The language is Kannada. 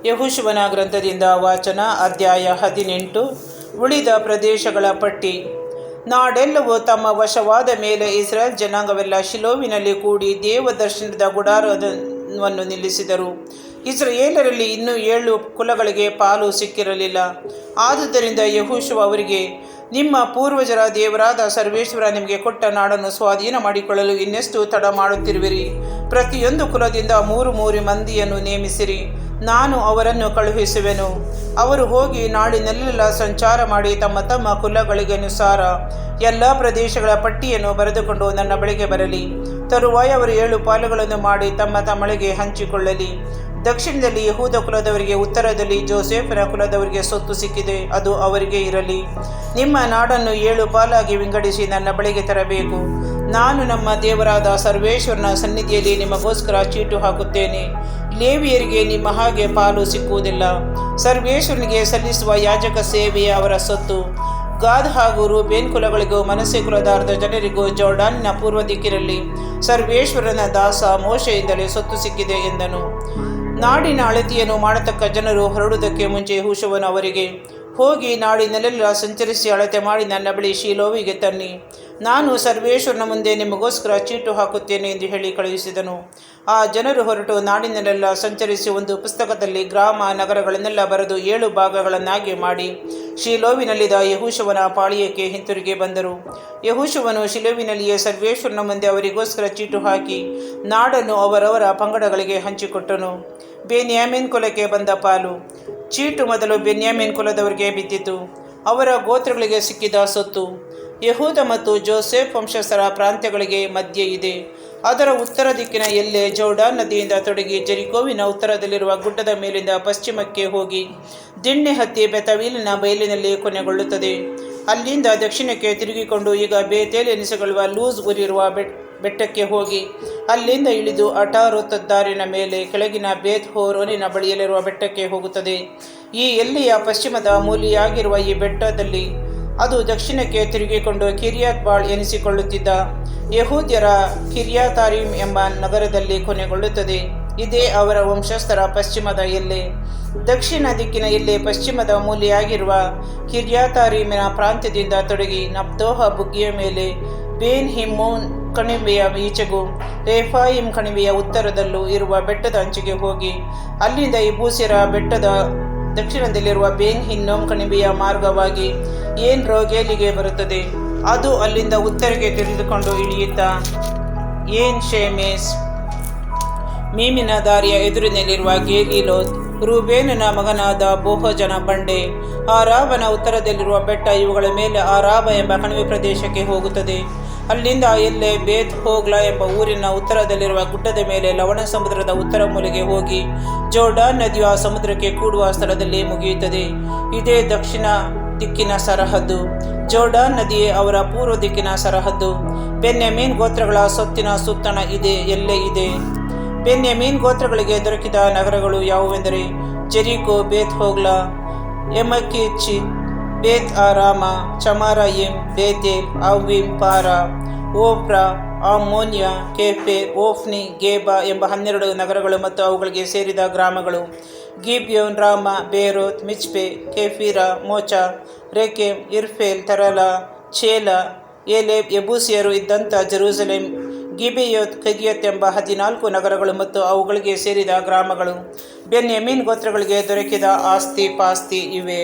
ಯೆಹೋಶುವನ ಗ್ರಂಥದಿಂದ ವಾಚನ ಅಧ್ಯಾಯ 18. ಉಳಿದ ಪ್ರದೇಶಗಳ ಪಟ್ಟಿ. ನಾಡೆಲ್ಲವೂ ತಮ್ಮ ವಶವಾದ ಮೇಲೆ ಇಸ್ರಾಯೇಲ್ ಜನಾಂಗವೆಲ್ಲ ಶಿಲೋವಿನಲ್ಲಿ ಕೂಡಿ ದೇವದರ್ಶನದ ಗುಡಾರವನ್ನು ನಿಲ್ಲಿಸಿದರು. ಇಸ್ರಾಯೇಲರಲ್ಲಿ ಇನ್ನೂ 7 ಕುಲಗಳಿಗೆ ಪಾಲು ಸಿಕ್ಕಿರಲಿಲ್ಲ. ಆದುದರಿಂದ ಯೆಹೋಶುವ ಅವರಿಗೆ, ನಿಮ್ಮ ಪೂರ್ವಜರ ದೇವರಾದ ಸರ್ವೇಶ್ವರ ನಿಮಗೆ ಕೊಟ್ಟ ನಾಡನ್ನು ಸ್ವಾಧೀನ ಮಾಡಿಕೊಳ್ಳಲು ಇನ್ನೆಷ್ಟು ತಡ ಮಾಡುತ್ತಿರುವಿರಿ? ಪ್ರತಿಯೊಂದು ಕುಲದಿಂದ 3 ಮಂದಿಯನ್ನು ನೇಮಿಸಿರಿ, ನಾನು ಅವರನ್ನು ಕಳುಹಿಸುವೆನು. ಅವರು ಹೋಗಿ ನಾಡಿನಲ್ಲೆಲ್ಲ ಸಂಚಾರ ಮಾಡಿ ತಮ್ಮ ತಮ್ಮ ಕುಲಗಳಿಗನುಸಾರ ಎಲ್ಲ ಪ್ರದೇಶಗಳ ಪಟ್ಟಿಯನ್ನು ಬರೆದುಕೊಂಡು ನನ್ನ ಬಳಿಗೆ ಬರಲಿ. ತರುವಾಯ ಅವರು 7 ಪಾಲುಗಳನ್ನು ಮಾಡಿ ತಮ್ಮ ತಮ್ಮೊಳಗೆ ಹಂಚಿಕೊಳ್ಳಲಿ. ದಕ್ಷಿಣದಲ್ಲಿ ಯೆಹೂದ ಕುಲದವರಿಗೆ, ಉತ್ತರದಲ್ಲಿ ಜೋಸೆಫನ ಕುಲದವರಿಗೆ ಸ್ವತ್ತು ಸಿಕ್ಕಿದೆ, ಅದು ಅವರಿಗೆ ಇರಲಿ. ನಿಮ್ಮ ನಾಡನ್ನು 7 ಪಾಲಾಗಿ ವಿಂಗಡಿಸಿ ನನ್ನ ಬಳಿಗೆ ತರಬೇಕು. ನಾನು ನಮ್ಮ ದೇವರಾದ ಸರ್ವೇಶ್ವರನ ಸನ್ನಿಧಿಯಲ್ಲಿ ನಿಮಗೋಸ್ಕರ ಚೀಟು ಹಾಕುತ್ತೇನೆ. ಲೇವಿಯರಿಗೆ ನಿಮ್ಮ ಹಾಗೆ ಪಾಲು ಸಿಕ್ಕುವುದಿಲ್ಲ. ಸರ್ವೇಶ್ವರನಿಗೆ ಸಲ್ಲಿಸುವ ಯಾಜಕ ಸೇವೆಯೇ ಅವರ ಸ್ವತ್ತು. ಗಾದ್ ಹಾಗೂ ರೂಬೇನ್ ಕುಲಗಳಿಗೂ ಮನಸ್ಸೆ ಕುಲದ ಅರ್ಧ ಜನರಿಗೂ ಜೋರ್ಡಾನಿನ ಪೂರ್ವ ದಿಕ್ಕಿನಲ್ಲಿ ಸರ್ವೇಶ್ವರನ ದಾಸ ಮೋಶೆಯಿಂದಲೇ ಸ್ವತ್ತು ಸಿಕ್ಕಿದೆ ಎಂದನು. ನಾಡಿನ ಅಳತೆಯನ್ನು ಮಾಡತಕ್ಕ ಜನರು ಹೊರಡುವುದಕ್ಕೆ ಮುಂಚೆ ಯೆಹೋಶುವನು ಅವರಿಗೆ, ಹೋಗಿ ನಾಡಿನಲ್ಲೆಲ್ಲ ಸಂಚರಿಸಿ ಅಳತೆ ಮಾಡಿ ನನ್ನ ಬಳಿ ಶೀಲೋವಿಗೆ ತನ್ನಿ. ನಾನು ಸರ್ವೇಶ್ವರನ ಮುಂದೆ ನಿಮಗೋಸ್ಕರ ಚೀಟು ಹಾಕುತ್ತೇನೆ ಎಂದು ಹೇಳಿ ಕಳುಹಿಸಿದನು. ಆ ಜನರು ಹೊರಟು ನಾಡಿನಲ್ಲೆಲ್ಲ ಸಂಚರಿಸಿ ಒಂದು ಪುಸ್ತಕದಲ್ಲಿ ಗ್ರಾಮ ನಗರಗಳನ್ನೆಲ್ಲ ಬರೆದು 7 ಭಾಗಗಳನ್ನಾಗಿ ಮಾಡಿ ಶೀಲೋವಿನಲ್ಲಿದ್ದ ಯೆಹೋಶುವನ ಪಾಳ್ಯಕ್ಕೆ ಹಿಂತಿರುಗಿ ಬಂದರು. ಯೆಹೋಶುವನು ಶೀಲೋವಿನಲ್ಲಿಯೇ ಸರ್ವೇಶ್ವರನ ಮುಂದೆ ಅವರಿಗೋಸ್ಕರ ಚೀಟು ಹಾಕಿ ನಾಡನ್ನು ಅವರವರ ಪಂಗಡಗಳಿಗೆ ಹಂಚಿಕೊಟ್ಟನು. ಬೆನ್ಯಾಮೀನ್ ಕುಲಕ್ಕೆ ಬಂದ ಪಾಲು. ಚೀಟು ಮೊದಲು ಬೆನ್ಯಾಮೀನ್ ಕುಲದವರಿಗೆ ಬಿದ್ದಿತು. ಅವರ ಗೋತ್ರಗಳಿಗೆ ಸಿಕ್ಕಿದ ಸ್ವತ್ತು ಯೆಹೂದ ಮತ್ತು ಜೋಸೆಫ್ ವಂಶಸ್ಥರ ಪ್ರಾಂತ್ಯಗಳಿಗೆ ಮಧ್ಯೆ ಇದೆ. ಅದರ ಉತ್ತರ ದಿಕ್ಕಿನ ಎಲ್ಲೆ ಜೋರ್ಡಾನ್ ನದಿಯಿಂದ ತೊಡಗಿ ಜೆರಿಕೋವಿನ ಉತ್ತರದಲ್ಲಿರುವ ಗುಡ್ಡದ ಮೇಲಿಂದ ಪಶ್ಚಿಮಕ್ಕೆ ಹೋಗಿ ದಿಣ್ಣೆ ಹತ್ತಿ ಬೆತವೀಲಿನ ಬಯಲಿನಲ್ಲಿ ಕೊನೆಗೊಳ್ಳುತ್ತದೆ. ಅಲ್ಲಿಂದ ದಕ್ಷಿಣಕ್ಕೆ ತಿರುಗಿಕೊಂಡು ಈಗ ಬೇತೇಲ್ ಎನಿಸಿಕೊಳ್ಳುವ ಲೂಜ್ ಊರಿರುವ ಬೆಟ್ಟಕ್ಕೆ ಹೋಗಿ ಅಲ್ಲಿಂದ ಇಳಿದು ಅಟಾರೋತದ್ದಾರಿನ ಮೇಲೆ ಕೆಳಗಿನ ಬೇತ್ ಹೋರೋನಿನ ಬಳಿಯಲ್ಲಿರುವ ಬೆಟ್ಟಕ್ಕೆ ಹೋಗುತ್ತದೆ. ಈ ಎಲ್ಲಿಯ ಪಶ್ಚಿಮದ ಮೂಲೆಯಾಗಿರುವ ಈ ಬೆಟ್ಟದಲ್ಲಿ ಅದು ದಕ್ಷಿಣಕ್ಕೆ ತಿರುಗಿಕೊಂಡು ಕಿರ್ಯಾತ್ ಬಾಳ್ ಎನಿಸಿಕೊಳ್ಳುತ್ತಿದ್ದ ಯೆಹೂದ್ಯರ ಕಿರ್ಯಾತಾರಿಮ್ ಎಂಬ ನಗರದಲ್ಲಿ ಕೊನೆಗೊಳ್ಳುತ್ತದೆ. ಇದೇ ಅವರ ವಂಶಸ್ಥರ ಪಶ್ಚಿಮದ ಎಲ್ಲೆ. ದಕ್ಷಿಣ ದಿಕ್ಕಿನ ಎಲ್ಲೆ ಪಶ್ಚಿಮದ ಮೂಲೆಯಾಗಿರುವ ಕಿರ್ಯಾತಾರಿಮಿನ ಪ್ರಾಂತ್ಯದಿಂದ ತೊಡಗಿ ನಬ್ದೋಹ ಬುಗ್ಗೆಯ ಮೇಲೆ ಬೇನ್ ಹಿಮ್ಮೋನ್ ಕಣಿವೆಯ ಈಚೆಗೂ ರೆಫಾಯಿಮ್ ಕಣಿವೆಯ ಉತ್ತರದಲ್ಲೂ ಇರುವ ಬೆಟ್ಟದ ಅಂಚಿಗೆ ಹೋಗಿ ಅಲ್ಲಿಂದ ಇಬೂಸಿರ ಬೆಟ್ಟದ ದಕ್ಷಿಣದಲ್ಲಿರುವ ಬೇನ್ ಹಿನ್ನೋಮ್ ಕಣಿವೆಯ ಮಾರ್ಗವಾಗಿ ಏನ್ ರೋಗೇಲಿಗೆ ಬರುತ್ತದೆ. ಅದು ಅಲ್ಲಿಂದ ಉತ್ತರಕ್ಕೆ ತಿಳಿದುಕೊಂಡು ಇಳಿಯುತ್ತಾ ಏನ್ ಶೇಮೇಸ್ ಮೀಮಿನ ದಾರಿಯ ಎದುರಿನಲ್ಲಿರುವ ಗೇಲಿಲೋತ್, ರೂಬೇನನ ಮಗನಾದ ಬೋಹಜನ ಬಂಡೆ, ಆರಾಬನ ಉತ್ತರದಲ್ಲಿರುವ ಬೆಟ್ಟ, ಇವುಗಳ ಮೇಲೆ ಆರಾಬ ಎಂಬ ಕಣಿವೆ ಪ್ರದೇಶಕ್ಕೆ ಹೋಗುತ್ತದೆ. ಅಲ್ಲಿಂದ ಎಲ್ಲೆ ಬೇತ್ ಹೋಗ್ಲಾ ಎಂಬ ಊರಿನ ಉತ್ತರದಲ್ಲಿರುವ ಗುಡ್ಡದ ಮೇಲೆ ಲವಣ ಸಮುದ್ರದ ಉತ್ತರ ಮೂಲೆಗೆ ಹೋಗಿ ಜೋರ್ಡಾನ್ ನದಿಯು ಆ ಸಮುದ್ರಕ್ಕೆ ಕೂಡುವ ಸ್ಥಳದಲ್ಲಿ ಮುಗಿಯುತ್ತದೆ. ಇದೇ ದಕ್ಷಿಣ ದಿಕ್ಕಿನ ಸರಹದ್ದು. ಜೋರ್ಡಾನ್ ನದಿಯೇ ಅವರ ಪೂರ್ವ ದಿಕ್ಕಿನ ಸರಹದ್ದು. ಬೆನ್ಯಾಮೀನ್ ಗೋತ್ರಗಳ ಸ್ವತ್ತಿನ ಸುತ್ತಣ ಇದೇ ಎಲ್ಲೆ ಇದೆ. ಬೆನ್ಯಾಮೀನ್ ಗೋತ್ರಗಳಿಗೆ ದೊರಕಿದ ನಗರಗಳು ಯಾವುವೆಂದರೆ ಜೆರಿಕೋ, ಬೇತ್ ಹೋಗ್ಲಾ, ಎಮಕೀಚ್, ಬೇತ್ ಆರಾಮ, ಚಮಾರಯಿಮ್, ಬೇತೇಲ್, ಅವ್ವಿಮ್, ಪಾರಾ, ಓಫ್ರಾ, ಆಮೋನ್ಯ, ಕೆಫೆರ್, ಓಫ್ನಿ, ಗೇಬಾ ಎಂಬ 12 ನಗರಗಳು ಮತ್ತು ಅವುಗಳಿಗೆ ಸೇರಿದ ಗ್ರಾಮಗಳು. ಗಿಬ್ಯೋನ್, ರಾಮ, ಬೇರೋತ್, ಮಿಚ್ಪೆ, ಕೆಫೀರಾ, ಮೋಚಾ, ರೆಕೆಮ್, ಇರ್ಫೇಲ್, ತರಲಾ, ಛೇಲಾ, ಏಲೆಬ್, ಯಬೂಸಿಯರು ಇದ್ದಂಥ ಜೆರೂಸಲೇಮ್, ಗಿಬೆಯೋತ್, ಕಗಿಯತ್ ಎಂಬ 14 ನಗರಗಳು ಮತ್ತು ಅವುಗಳಿಗೆ ಸೇರಿದ ಗ್ರಾಮಗಳು. ಬೆನ್ಯಾಮೀನ್ ಗೋತ್ರಗಳಿಗೆ ದೊರಕಿದ ಆಸ್ತಿ ಪಾಸ್ತಿ ಇವೇ.